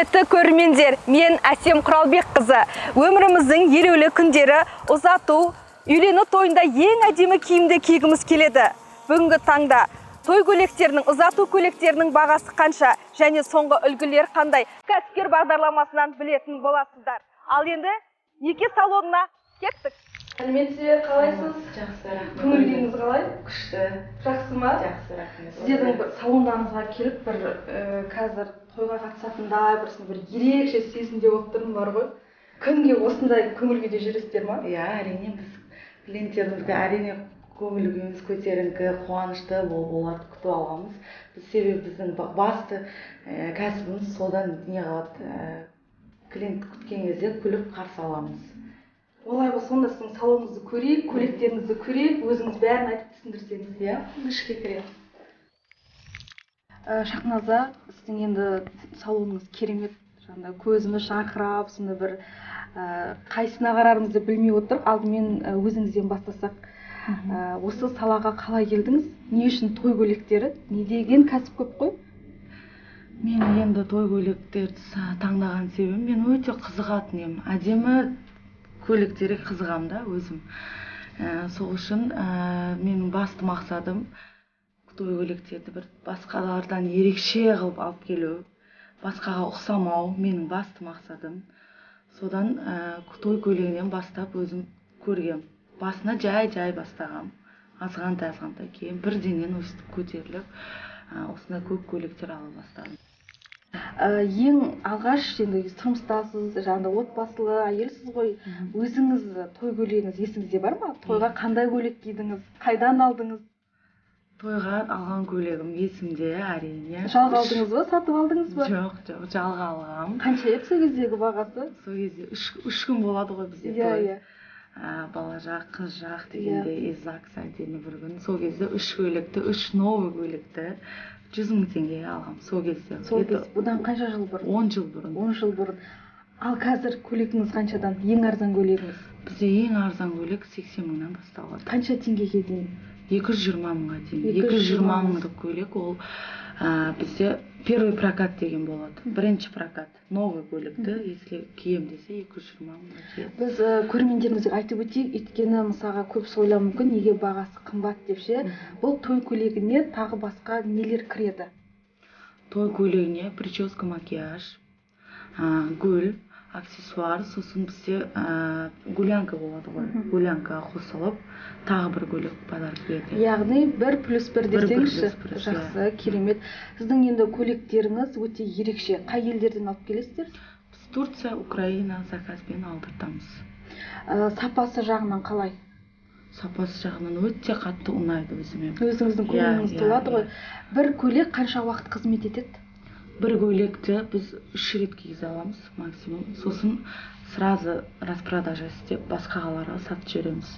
Құрметті көрермендер, мен Әсем Құралбекқызы. Өміріміздің елеулі күндері ұзату, үйлену тойында ең әдемі киімді кигіміз келеді. Бүгінгі таңда той көйлектерінің, ұзату көйлектерінің бағасы қанша және соңғы үлгілер қандай? Кәсіпкер бағдарламасынан білетін боласыздар. Ал енді неке салонына кеттік. Сәлеметсіздер, қалайсыз? Жақсы, рахмет. Көңіл-күйіңіз қалай? Күшті. Жақсы ма? Жақсы, рахмет. Сіздердің бір салондарыңызға келіп, қазір тойға қатысатындай, бір ерекше сезімде болып тұрмын бар ғой. Күнге осындай көңіл күйде жүресіздер ма? Иә, әрине біз клиенттерімізге әрине көңіл күйіміз көтеріңкі, қуанышты болады күтіп алғанбыз. Себебі біздің басты кәсібіміз содан не қалады, клиент күткен кезде күліп қарсы аламыз. Олай болса, онда сіздің салоныңызды көрейік, көйлектеріңізді көрейік, өзіңіз бәрін айтып түсіндірсеңіз. Иә, ішке кірейік. Шахназа, сіздің енді салоныңыз керемет, көзіміз жарқырап, сонда бір қайсына қарарымызды білмей отырып, алдымен өзіңізден бастасақ. Осы салаға қалай келдіңіз? Не үшін той көйлектері? Не деген кәсіп көп қой? Мен енді той көйлектерді таңдаған себебім, мен өте қызығатын едім. Әдемі көйлектерге қызығам да өзім. Сол үшін менің басты мақсадым той көйлектерді бір басқалардан ерекше қылып алып келу, басқаға ұқсамау менің басты мақсадым. Содан той көйлегінен бастап өзім көргем. Басына жай бастағам. Азғантай кейін бірдеңнен өстіп көтеріліп, осындай көп көйлектер ала бастадым. Ең алғаш енді тұрмыстасыз, отбасылы әйелсіз ғой. Өзіңіз той көйлегіңіз есіңізде бар ма? Тойға қандай көйлек кидіңіз? Қайдан алдыңыз? Тойға алған көйлегім есімде, әрине. Жалға алдыңыз ба, сатып алдыңыз ба? Жоқ, жалға алғам. Қанша еді сол кездегі бағасы? Сол кезде 3 күн болады ғой бізде той. Иә. Бала жақ, қыз жақ дегенде ЗАГС әдемі бір күн. Сол кезде 3 көйлекті, 3 новый көйлекті 100 000 теңгеге алғам сол кезде. Сол кез, бұдан қанша жыл бұрын? 10 жыл бұрын. 10 жыл бұрын. Ал қазір көйлегіңіз қаншадан? Ең арзан көйлегіңіз? Бізде ең арзан көйлек 80 000-нан басталады. Қанша теңгеге дейін? 220 000-ға дейін. 220 000-дық көйлек ол бізде первый прокат деген болады. Бірінші прокат. Новый көйлекті, если кием десе 220 000-ға дейін. Біз көрермендерімізге айтып өтейік, өйткені мысалға көп ойлауы мүмкін, неге бағасы қымбат деп ше. Бұл той көйлегіне тағы басқа нелер кіреді? Той көйлегіне прическа, макияж, гүл, аксессуар, сосын бізде гулянка болады ғой. Гулянка қосылып, тағы бір көйлек подарок береді. Яғни 1+1 десеңізші. Жақсы, керемет. Сіздің енді көйлектеріңіз өте ерекше. Қай елдерден алып келесіздер? Біз Турция, Украина заказбен алдыртамыз. Сапасы жағынан қалай? Сапасы жағынан өте қатты ұнайды өзіме. Өзіңіздің көйлегіңіз толады ғой. Бір көйлек қанша уақыт қызмет етеді? Бір көйлекті біз 3 рет кигізе аламыз максимум. Сосын сразу распродажа істеп басқаларға сатып жібереміз.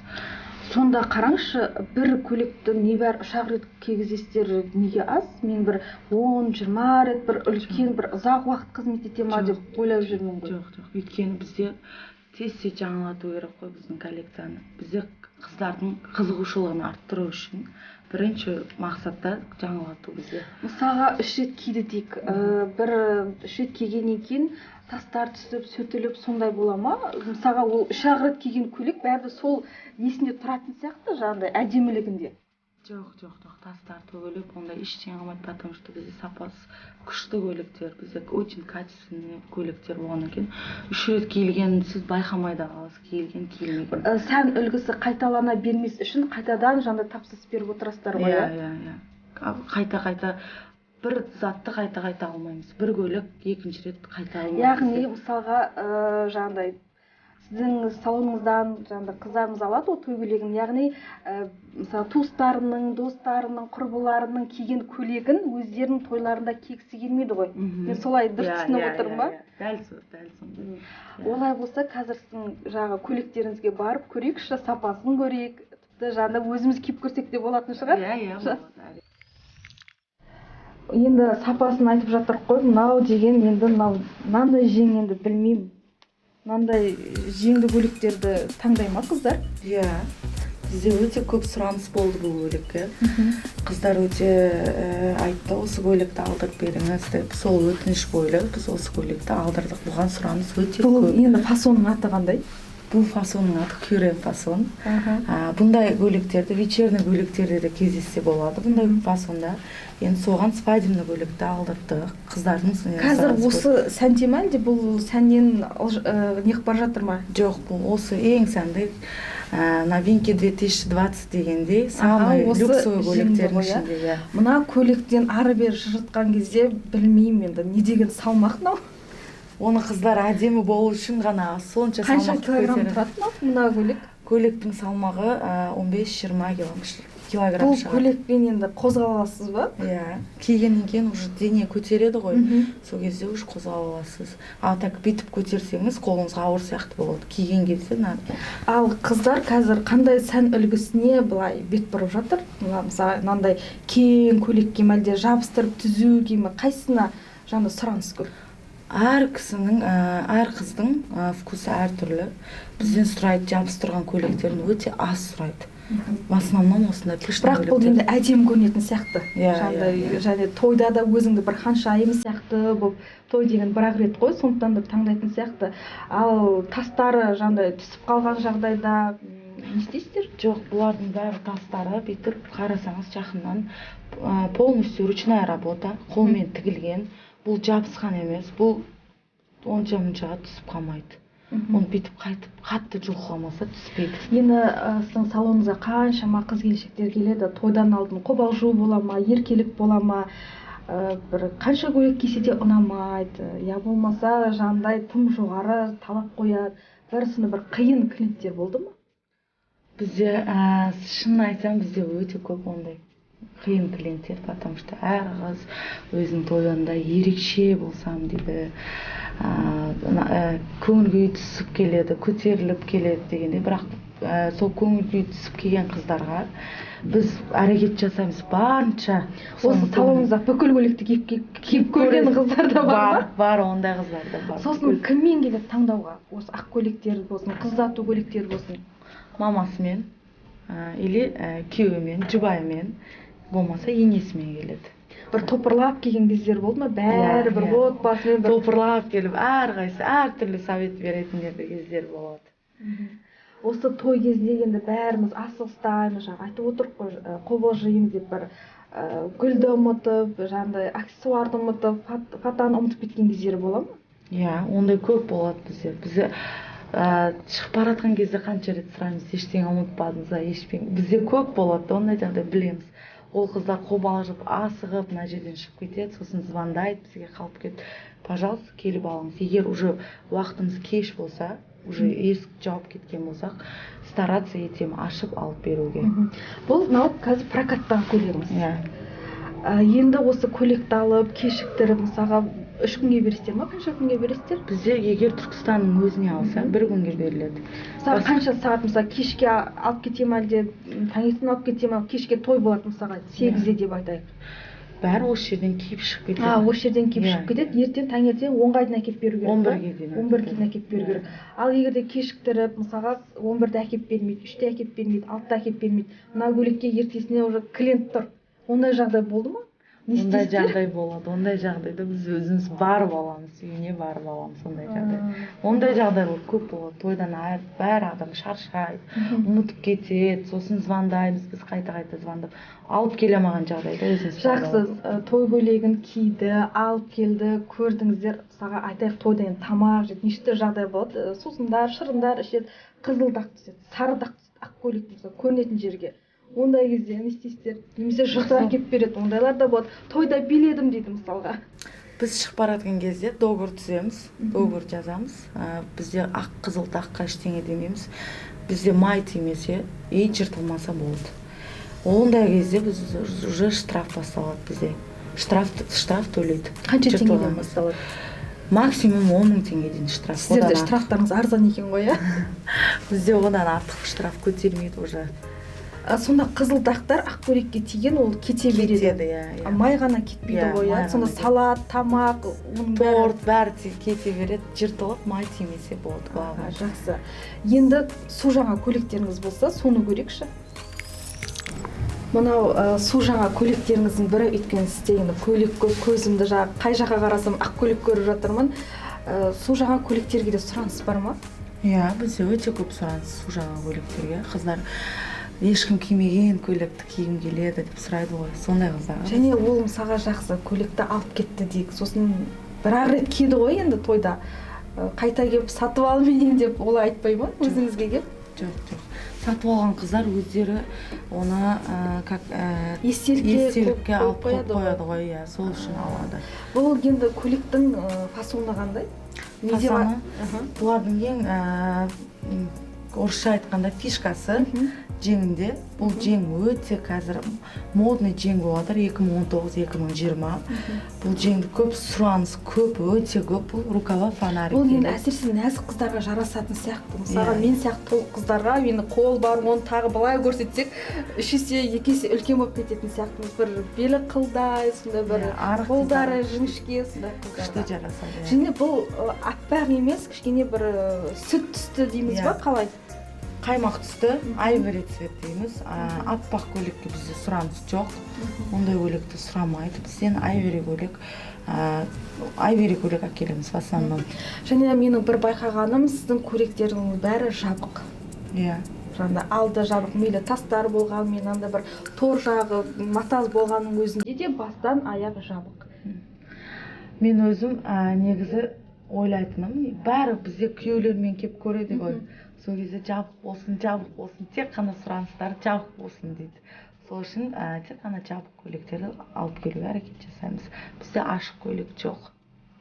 Сонда қараңызшы, бір көйлекті небәрі 3 рет кигізесіздер, неге аз? Мен бір 10-20 рет бір үлкен бір ұзақ уақыт қызмет ете ма деп ойлап жүрмін ғой. Жоқ. Өйткені бізде тез жаңалату керек қой біздің коллекцияны. Бізде қыздардың қызығушылығын арттыру үшін бірінші мақсатта жаңалату бізде. Мысалға 3 рет киді дейік, бір 3 рет кигеннен кейін тастар түсіп, сөтіліп сондай бола ма? Мысалға ол 3 рет киген көйлек бәрі сол есінде тұратын сияқты жаңағыдай әдемілігінде. Жоқ, тастар төгіліп, онда ештеңе қылмайды, потому что бізде сапасы күшті көйлектер, бізде очень качественный көйлектер болғаннан кейін 3 рет киілгенін сіз байқамай да қаласыз, киілмеген. Сән үлгісі қайталана бермес үшін қайтадан жаңағыдай тапсырыс беріп отырасыздар ғой. Иә. Қайта бір затты қайта алмаймыз. Бір көйлек екінші рет қайта алмаймыз. Яғни мысалға жаңағыдай сіздің салоныңыздан қыздарымыз алады ол той көйлегін, яғни мысалы туыстарының, достарының, құрбыларының киген көйлегін өздерінің тойларында кигісі келмейді ғой. Мен солай дұрыс түсініп отырмын ба? Дәл сондай. Олай болса, қазір сіздің көйлектеріңізге барып көрейікші, сапасын көрейік, тіпті өзіміз киіп көрсек те болатын шығар. Иә, болады. Енді сапасын айтып жатыр қой, мынау деген енді мынандай жең енді білмеймін. Мынандай жеңді көйлектерді таңдай ма қыздар? Иә. Бізде өте көп сұраныс болды бұл көйлекке. Қыздар өте айтты, осы көйлекті алдырып беріңіз деп. Сол өтініш бойлы біз осы көйлекті алдырдық. Бұған сұраныс өте көп. Бұл енді фасонның аты қандай? Бұл фасонның аты кюрен фасон. Бұндай көйлектерді вечерний көйлектерде де кездессе болады. Бұндай фасонда. Енді соған свадебный көйлекті алдырдық. Қыздардың қазір осы сәнде ме әлде бұл сәннен неғып бара жатыр ма? Жоқ, бұл осы ең сәнді новинки 2020 дегенде самый люксовый көйлектердің ішінде. Мына көйлектен ары бері шыртқан кезде білмеймін енді не деген салмақ мынау. Оны қыздар әдемі болу үшін ғана сонша салмақ қанша килограмм тұрады мына көйлек? Көйлектің салмағы 15-20 килограмм Бұл шығады. көйлекпен енді қозғала аласыз ба? Иә, кигеннен кейін уже дене көтереді ғой. Сол кезде уже қозғала аласыз. А так бүйтіп көтерсеңіз қолыңыз ауыр сияқты болады. Киген кезде Ал қыздар қазір қандай сән үлгісіне былай бет бұрып жатыр? Мысалы, мынандай кең көйлекке ме әлде жабыстырып түзуге ме, қайсысына жаңа сұраныс көп? Әр кісінің, әр қыздың вкусы әртүрлі. Бізден сұрайды, жабыстырған көйлектерін өте аз сұрайды. В основном осындай пышный бірақ бұл енді әдемі көрінетін сияқты. Және тойда да өзіңді бір ханшайым сияқты болып, той деген бір-ақ рет қой, сондықтан да таңдайтын сияқты. Ал тастары жаңағыдай түсіп қалған жағдайда не істейсіздер? Жоқ, бұлардың бәрі тастары бүйтіп қарасаңыз жақыннан полностью ручная работа, қолмен тігілген. Бұл жабысқан емес, бұл онша-мұншаға түсіп қалмайды. Оны бүйтіп қайтып қатты жұлқыламаса түспейді. Енді сіздің салоныңызға қаншама қыз-келіншектер келеді, тойдан алдын қобалжу бола ма, еркелік бола ма, бір қанша көйлек кисе де ұнамайды, я болмаса жандай тым жоғары талап қояды. Бәрісіне бір қиын клиенттер болды ма? Бізде, шынын айтсам, бізде өте көп ондай қиын клиенттер, потому что әр қыз өзінің тойында ерекше болсам дейді, көңіл күйі түсіп келеді, көтеріліп келеді дегенде, бірақ сол көңіл күйі түсіп келген қыздарға біз әрекет жасаймыз барынша. Осы салоныңызда бүкіл көйлекті киіп көрген қыздар да бар ма? Бар, ондай қыздар да бар. Сосын кіммен келеді таңдауға? Осы ақ көйлектер болсын, қыз ұзату көйлектер болсын? Мамасымен, или күйеуімен, жұбайымен, болмаса енесімен келеді. Бір топырлап келген кездер болды ма? Бәрі бір отбасымен бір топырлап келіп, әрқайсы әртүрлі совет беретіндер кездер болады. Осы той кезінде енді бәріміз асығыстаймыз, жаңа айтып отырық қой, қобалжимыз деп бір гүлді ұмытып, жаңағыдай аксессуарды ұмытып, фотоны ұмытып кеткен кездер бола ма? Иә, ондай көп болады бізде. Бізде шығып бара жатқан кезде қанша рет сұраймыз, ештеңе ұмытпадыңыз ба, бізде көп болады, ондай жағдай білеміз. Ол қыздар қобалжып, асығып, мына жерден шығып кетеді, сосын звондайды, бізге қалып кетті. Пожалуйста, келіп алыңыз. Егер уже уақытымыз кеш болса, уже есік жауып кеткен болсақ, стараться етем ашып алып беруге. Бұл мынау қазір прокаттан көйлегіңіз. Иә. Енді осы көйлекті алып, кешіктіріп, мысалға 3 күнге бересіздер ма? Қанша күнге бересіздер? Бізде егер Түркістанның өзіне алса, 1 күнге беріледі. Мысалы қанша сағат, мысалы кешке алып кетем әлде, таңертең алып кетем, кешке той болады мысалға 8-де деп айтайық. Бәрі осы жерден киіп шығып кетеді. Осы жерден киіп шығып кетеді, ертең таңертең 10-ға дейін әкеп беру керек. 11-ге дейін. 11-ге дейін әкеп беру керек. Ал егер де кешіктіріп, мысалға 11-де әкеп бермейді, 3-те әкеп бермейді, 6-та әкеп бермейді, мына көйлекке ертесіне уже клиент тұр. Ондай жағдай болды ма? Ондай жағдай болады. Ондай жағдайда біз өзіміз барып аламыз, үйіне барып аламыз ондай жағдай. Ондай жағдайлар көп болады. Тойдан айырып, бәрі адам шаршайды, ұмытып кетеді, сосын звондаймыз, біз қайта-қайта звондап алып келе алмаған жағдайда өзіміз. Жақсы, той көйлегін киді, алып келді, көрдіңіздер, мысалға айтайық тойда енді тамақ жеді, неше жағдай болады, сусындар, шырындар ішеді, қызыл дақ түседі, сары дақ түседі, ақ көйлектің көрінетін жерге. Ондай кезде не істейсіздер? Немесе жұртқа әкеп береді, ондайлар да болады. Тойда биледім дейді мысалға. Біз шығып бара жатқан кезде договор түземіз, договор жазамыз. Бізде ақ қызыл даққа ештеңе демейміз. Бізде май тимесе, жыртылмаса болды. Ондай кезде біз уже штраф басталады бізде. Штраф төлейді. Қанша теңгеден басталады? Максимум 10.000 теңгеден штраф. Сіздерде штрафтарыңыз арзан екен ғой, иә? Бізде одан артық штраф көтермейді уже. Сонда қызыл дақтар ақ көйлекке тиген, ол кете береді. Май ғана кетпейді ғой, сонда салат, тамақ, торт бәрі кете береді, жыртылып, май тимесе болды. Жақсы. Енді су жаңа көйлектеріңіз болса, соны көрейікші. Мынау су жаңа көйлектеріңіздің бірі, өйткені сізде енді көйлек көп, көзімді жаңа қай жаққа қарасам ақ көйлек көріп жатырмын. Су жаңа көйлектерге де сұраныс бар ма? Иә, бізде өте көп сұраныс су жаңа көйлектерге. Қыздар ешкім кимеген көйлекті киім келеді деп сұрайды ғой, сондай қыздар. Және ол мысалға жақсы көйлекті алып кетті дейік, сосын бір-ақ рет киді ғой енді тойда. Қайта келіп сатып ал менен деп олай айтпай ма өзіңізге келіп? Жоқ. Сатып алған қыздар өздері оны как естелікке алып қояды ғой, иә, сол үшін алады. Бұл енді көйлектің фасоны қандай? Фасоны бұлардың ең орысша айтқанда фишкасы жеңінде. Бұл жең өте қазір модный жең болып жатыр 2019-2020. Бұл жеңді көп сұраныс, көп, өте көп. Бұл рукава фонарик. Бұл енді әсіресе нәзік қыздарға жарасатын сияқты. Мысалға мен сияқты толық қыздарға енді қол бар, оны тағы былай көрсетсек, үш есе, екі есе үлкен болып кететін сияқты. Бір белі қылдай, сондай бір қолдары жіңішке, сондай күшті жарасады. Және бұл аппақ емес, кішкене бір сүт түсті дейміз ба, қалай? Қаймақ түсті, айвери цвет дейміз. Аппақ көйлекке бізде сұраныс жоқ. Ондай көйлекті сұрамайды. Бізден айвери көйлек әкелеміз в основном. Және менің бір байқағаным, сіздің көйлектеріңіз бәрі жабық. Иә. Жаңа алды жабық, мейлі тастар болған, мен анда бір тор жағы, матаз болғанның өзінде де бастан аяқ жабық. Мен өзім негізі ойлайтыным, бәрі бізде күйеулермен кеп көреді ғой. Сол кезде жабық болсын, тек қана сұраныстары жабық болсын дейді. Сол үшін тек қана жабық көйлектерді алып келуге әрекет жасаймыз. Бізде ашық көйлек жоқ.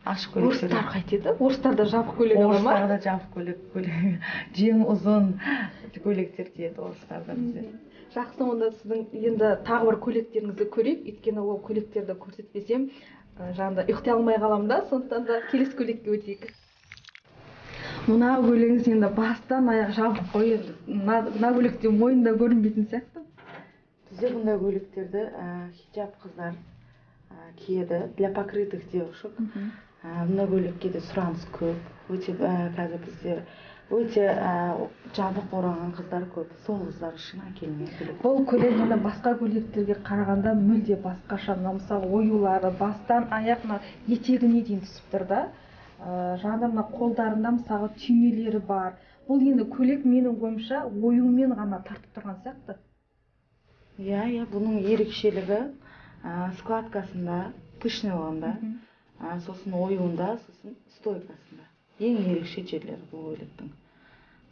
Ашық көйлектер. Орыстар қайтеді? Орыстарда жабық көйлек ала ма? Орыстарда жабық көйлек, жең ұзын көйлектер киеді орыстарда бізде. Жақсы, онда сіздің енді тағы бір көйлектеріңізді көрейік, өйткені ол көйлектерді көрсетпесем, жаңағыда ұйықтай алмай қаламын да, сондықтан да келесі көйлекке өтейік. Мына көйлегіңіз енді бастан аяқ жабық қой, енді мына көйлекте мойында көрінбейтін сияқты. Бізде бұндай көйлектерді хиджаб қыздар киеді, для покрытых девушек. Бұндай көйлекке де сұраныс көп. Өте қазір бізде өте жабық ораған қыздар көп. Сол қыздар үшін әкелінген көйлек. Бұл көйлек енді басқа көйлектерге қарағанда мүлде басқаша. Мысалы оюлары бастан аяқ етегіне дейін түсіп тұр да. Жаңағыда мына қолдарында мысалы түймелері бар. Бұл енді көйлек менің ойымша оюмен ғана тартып тұрған сияқты. Иә, бұның ерекшелігі складкасында, пышный болғанда, сосын оюында, сосын стойкасында. Ең ерекше жерлері бұл көйлектің.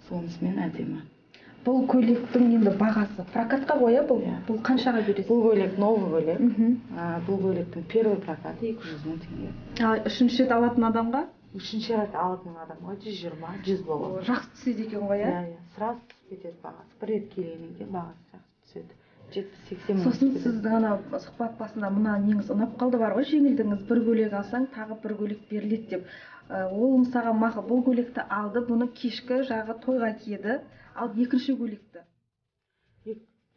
Сонысымен әдемі. Бұл көйлектің енді бағасы прокатқа қоя бұл? Бұл қаншаға бересіз? Бұл көйлек новый көйлек. Бұл көйлектің первый прокаты 200 мың теңге. Ал үшінші рет алатын адамға? Үшінші рет алатын адамға 120-100 болады. Жақсы түседі екен ғой, иә? Иә, сразу түсіп кетеді бағасы. Бір рет келгеннен кейін бағасы жақсы түседі. 70-80 мың. Сосын сіздің ана сұхбат басында мына неңіз ұнап қалды бар ғой, жеңілдіңіз, бір көйлек алсаң тағы бір көйлек беріледі деп. Ол мысалға мақы бұл көйлекті алды, бұны кешкі жағы тойға киеді, ал екінші көйлекті.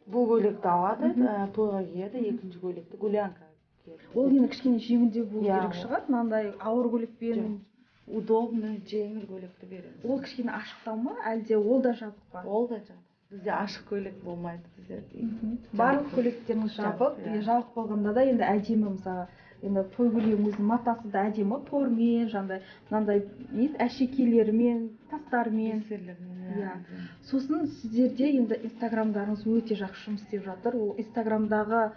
Бұл көйлекті алады, тойға киеді, екінші көйлекті гулянка киеді. Ол енді кішкене жеңілдеу болу керек шығар, мынандай ауыр көйлекпен. Удобный, жеңіл көйлекті береміз. Ол кішкене ашықтау ма, әлде ол да жабық па? Ол да жабық. Бізде ашық көйлек болмайды біздерде. Барлық көйлектеріңіз жабық. Жабық болғанда да енді әдемі, мысалы, енді той көйлегінің өзінің матасы да әдемі, тормен, мынандай әшекейлермен, тастармен. Сосын сіздерде енді инстаграмдарыңыз өте жақсы жұмыс істеп жатыр. Ол инстаграмдағы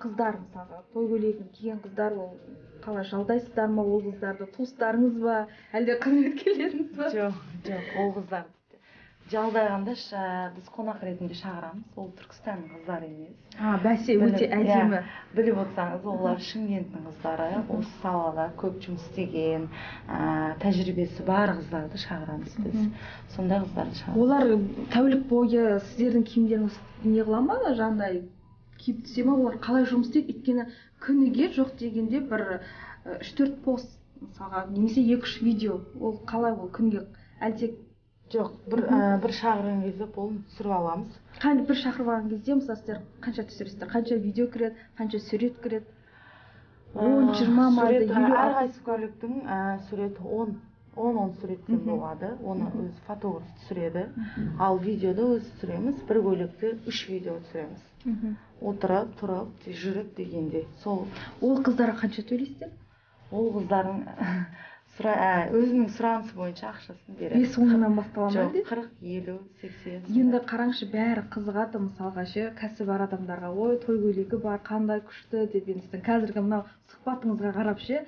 қыздар, мысалға, той көйлегін киген қыздар, ол қалай жалдайсыздар ма, ол қыздарды туыстарыңыз ба, әлде қызметкерлеріңіз ба? Жоқ, ол қыздарды жалдағанда біз қонақ ретінде шақырамыз. Ол Түркістанның қыздары емес. Бәсе өте әдемі. Біліп отырсаңыз, олар Шымкенттің қыздары, осы салада көп жұмыс істеген, тәжірибесі бар қыздарды шақырамыз біз. Сондай қыздарды шақырамыз. Олар тәулік бойы сіздердің киімдеріңіз не қыла ма, жаңағыдай киіп түсе ма, олар қалай жұмыс істейді? Өйткені күніге жоқ дегенде бір 3-4 пост, мысалға, немесе 2-3 видео, ол қалай ол күніге, әлде жоқ, бір шақырған кезде қолын түсіріп аламыз. Бір шақырып алған кезде, мысалы, сіздер қанша түсіресіздер, қанша видео кіреді, қанша сурет кіреді? 10-20 ма? Әрқайсы көйлектің суреті 10 суреттен болады. Оны өз фотограф түсіреді. Ал видеода өз түсіреміз. Бір көйлекте 3 видео түсіреміз. Отырып, тұрып, жүріп дегенде. Сол Ол қыздарға қанша төлейсіздер? ол қыздардың өзінің сұранысы бойынша ақшасын береді. 5-10-нан бастала ма? 40, 50, 80. Енді қараңшы, бәрі қызығады мысалға ше, кәсіп бар адамдарға, ой, той көйлегі бар, қандай күшті деп енді қазіргі мынау сұхбатыңызға қарап ше,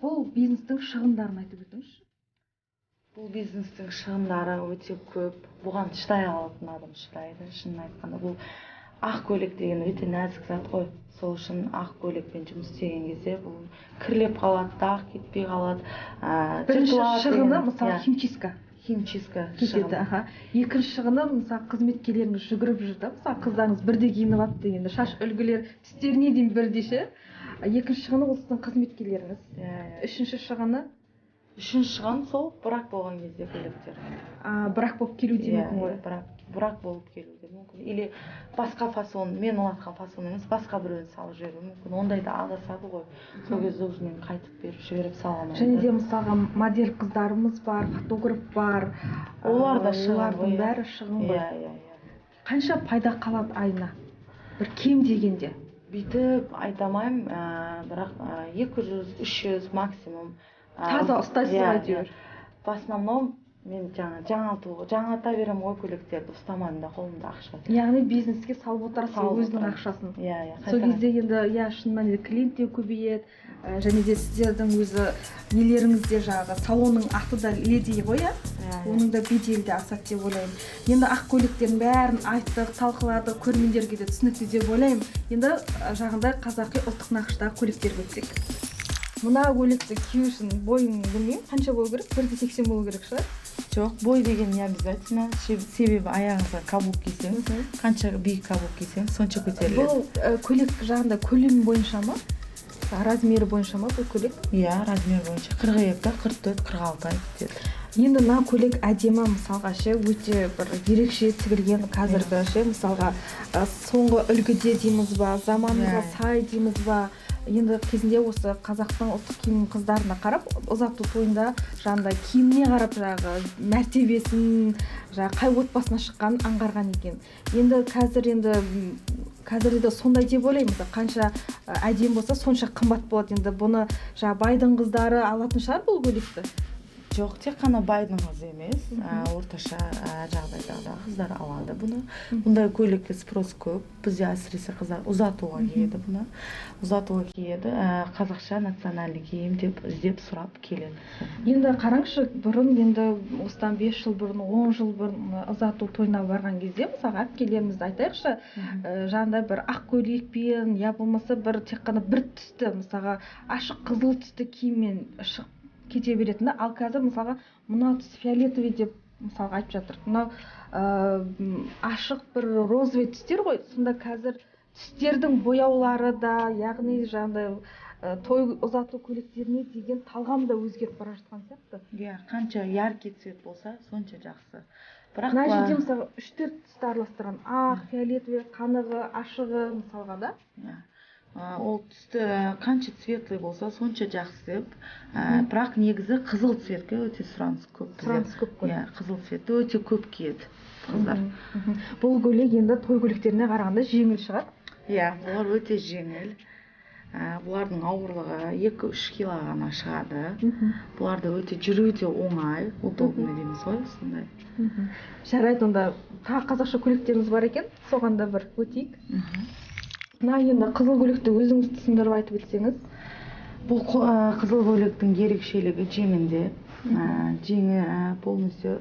бұл бизнестің шығындарын айтып өтіңізші. Бұл бизнестің шығындары өте көп. Бұған шыдай алатын адам шыдайды. Шынын айтқанда бұл ақ көйлек деген өте нәзік зат қой. Сол үшін ақ көйлекпен жұмыс істеген кезде бұл кірлеп қалады, дақ кетпей қалады. Бірінші шығыны мысалы химчистка. Химчистка кетеді, аха. Екінші шығыны мысалы қызметкерлеріңіз жүгіріп жүрді. Мысалы қыздарыңыз бірде киініп алды дегенде шаш үлгілер түстеріне дейін бірде ше. Екінші шығыны ол сіздің қызметкерлеріңіз. Үшінші шығыны сол брак болған кезде көйлектер. Брак болып келу де мүмкін ғой. Брак болып келу де мүмкін. Или басқа фасон, мен ұнатқан фасон емес, басқа біреуін салып жіберу мүмкін. Ондайда адасады ғой. Сол кезде уже мен қайтып беріп жіберіп саламын. Және де мысалға модель қыздарымыз бар, фотограф бар. Олар да шығын ғой. Бәрі шығын ғой. Иә. Қанша пайда қалады айына? Bir кем дегенде? Бүйтіп айта алмаймын, бірақ 200-300 максимум. Таза ұстайсыз әйтеуір. В основном мен жаңалта беремін ғой көйлектерді, ұстамаймын да, қолымда ақша. Яғни бизнеске салып отырасыз өзінің ақшасын. Иә. Сол кезде енді шын мәнінде клиент те көбейеді, және де сіздердің өзі нелеріңізде жаңағы салонның аты да леди ғой, оның да беделі де асады деп ойлаймын. Енді ақ көйлектердің бәрін айттық, талқыладық, көрермендерге де түсінікті деп ойлаймын. Енді жағында қазақи ұлттық нақыштағы көйлектерге өтсек. Мына көйлекті кию үшін бойың білмеймін, қанша болу керек? 180 болу керек шығар? Жоқ, бой деген не обязательно. Себебі аяғыңызға каблук кисең, қанша биік каблук кисең, сонша көтеріледі. Бұл көйлек жағында көлемі бойынша ма? Размері бойынша ма бұл көйлек? Иә, размері бойынша 42, 44, 46 ай кетеді. Енді мына көйлек әдемі мысалға ше, өте бір ерекше тігілген қазіргі ше, мысалға соңғы үлгіде дейміз ба, заманға сай дейміз ба. Енді кезінде осы қазақтың ұлттық киім қыздарына қарап, ұзату тойында жаңағыдай киіміне қарап жағы мәртебесін, қай отбасына шыққанын аңғарған екен. Енді қазір де сондай деп ойлаймыз. Қанша әдемі болса, сонша қымбат болады. Енді бұны байдың қыздары алатын шығар бұл көйлекті? Жоқ, тек қана байдың қызы емес, орташа жағдайдағы қыздар алады бұны. Бұндай көйлекке спрос көп. Бізде әсіресе қыздар ұзатуға киеді бұны. Ұзатуға киеді, қазақша национальный киім деп іздеп сұрап келеді. Енді қараңшы, бұрын енді осыдан 5 жыл бұрын, 10 жыл бұрын ұзату тойына барған кезде, мысалы әпкелерімізді айтайықшы, жаңағыдай бір ақ көйлекпен, я болмаса бір тек қана бір түсті, мысалға ашық қызыл түсті киіммен шығып кете беретін. Ал қазір мысалға мына түс фиолетовый деп мысалға айтып жатыр. Мынау ашық бір розовый түстер ғой. Сонда қазір түстердің бояулары да, яғни жаңағыдай той ұзату көйлектеріне деген талғам да өзгеріп бара жатқан сияқты. Иә, қанша яркий цвет болса, сонша жақсы. Бірақ мына жерде мысалы 3-4 түсті араластырған, ақ, фиолетовый, қанығы, ашығы мысалға да. Ол түсті қанша светлый болса, сонша жақсы деп. Бірақ негізі қызыл цветке өте сұраныс көп. Сұраныс көп қой. Қызыл цветті өте көп киеді қыздар. Бұл көйлек енді той көйлектеріне қарағанда жеңіл шығар? Иә, бұлар өте жеңіл. Бұлардың ауырлығы 2-3 кило ғана шығады. Бұларды өте жүруде оңай, удобно дейміз ғой, сондай. Жарайды, онда тағы қазақша көйлектеріңіз бар екен, соған да бір өтейік. Мына енді қызыл көйлекті өзіңіз түсіндіріп айтып өтсеңіз. Бұл қызыл көйлектің ерекшелігі жеңінде. Жеңі полностью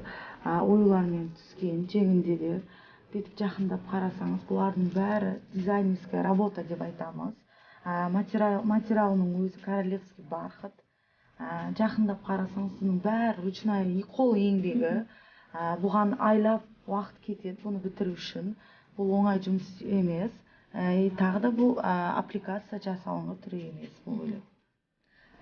оюлармен түскен, жеңінде де. Бүйтіп жақындап қарасаңыз, бұлардың бәрі дизайнерская работа деп айтамыз. Материалының өзі королевский бархат. Жақындап қарасаңыз, бұның бәрі ручной қол еңбегі. Бұған айлап уақыт кетеді, бұны бітіру үшін. Бұл оңай жұмыс емес. Тағы да бұл аппликация жасалынған түрі емес бұл көйлек.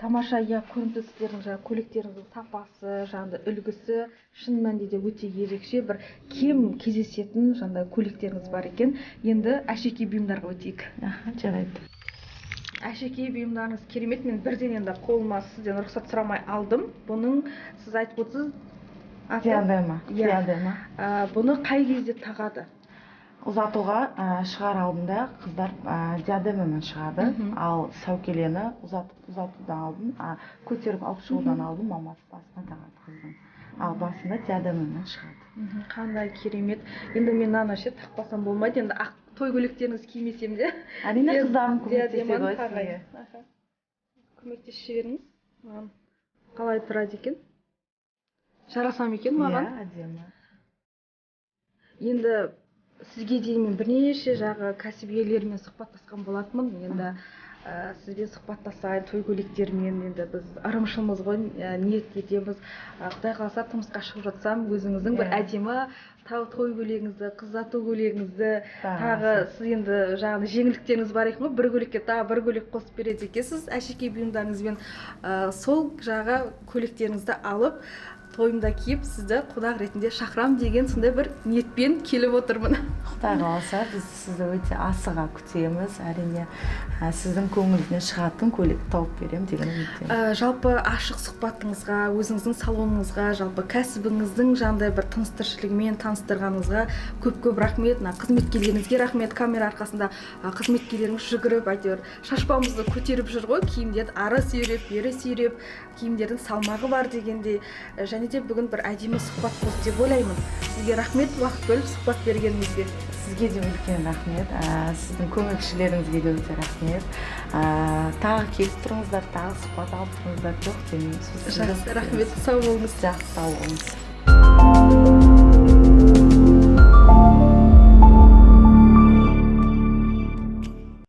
Тамаша, көрінді сіздердің көйлектеріңіздің сапасы, үлгісі шын мәнінде өте ерекше, бір кем кездесетін көйлектеріңіз бар екен. Енді әшекей бұйымдарға өтейік. Жарайды. Әшекей бұйымдарыңыз керемет. Мен бірден енді қолыма сізден рұқсат сұрамай алдым. Бұның сіз айтып отырсыз диадема. Бұны қай кезде тағады? Ұзатуға шығар алдында қыздар диадемамен шығады, ал сәукелені ұзатудан алдын, көтеріп алып шығудан алдын мамасы басына тағады қыздың. Ал басында диадемамен шығады. Қандай керемет. Енді мен ана ше тақпасам болмайды. Енді ақ той көйлектеріңіз кимесем де. Әрине қыздарым көмектеседі ғой сізге. Көмектесіп жіберіңіз. Маған қалай тұрады екен? Жарасам екен маған? Иә, әдемі. Енді сізге дейін мен бірнеше жағы кәсіп иелерімен сұхбаттасқан болатынмын. Енді сізбен сұхбаттасайын, той көйлектерімен енді біз ырымшылмыз ғой, ниет етеміз. Құдай қаласа тұрмысқа шығып жатсам, өзіңіздің бір әдемі той көйлегіңізді, қыз ұзату көйлегіңізді, тағы сіз енді жаңағы жеңілдіктеріңіз бар екен ғой, бір көйлекке тағы бір көйлек қосып береді екенсіз. Әшекей бұйымдарыңызбен сол жағы көйлектеріңізді алып тойымда киіп сізді қонақ ретінде шақырам деген сондай бір ниетпен келіп отырмын. Құдай қаласа біз сізді өте асыға күтеміз. Әрине сіздің көңілінен шығатын көйлек тауып беремін деген үміттемін. Жалпы ашық сұхбатыңызға, өзіңіздің салоныңызға, жалпы кәсібіңіздің жандай бір тыныс-тіршілігімен таныстырғаныңызға көп рахмет. Қызметкерлеріңізге рахмет. Камера арқасында қызметкерлеріңіз жүгіріп, әйтеуір шашпамызды көтеріп жүр ғой, киімдерді ары сүйреп, бері сүйреп, киімдердің салмағы бар дегендей. Және де бүгін бір әдемі сұхбат болды деп ойлаймын. Сізге рахмет, уақыт бөліп сұхбат бергеніңізге. Сізге де үлкен рахмет. Сіздің көмекшілеріңізге де өте рахмет. Тағы келіп тұрыңыздар, тағы сұхбат алып тұрыңыздар. Жоқ демеймін. Рахмет, сау болыңыз. Жақсы, сау болыңыз.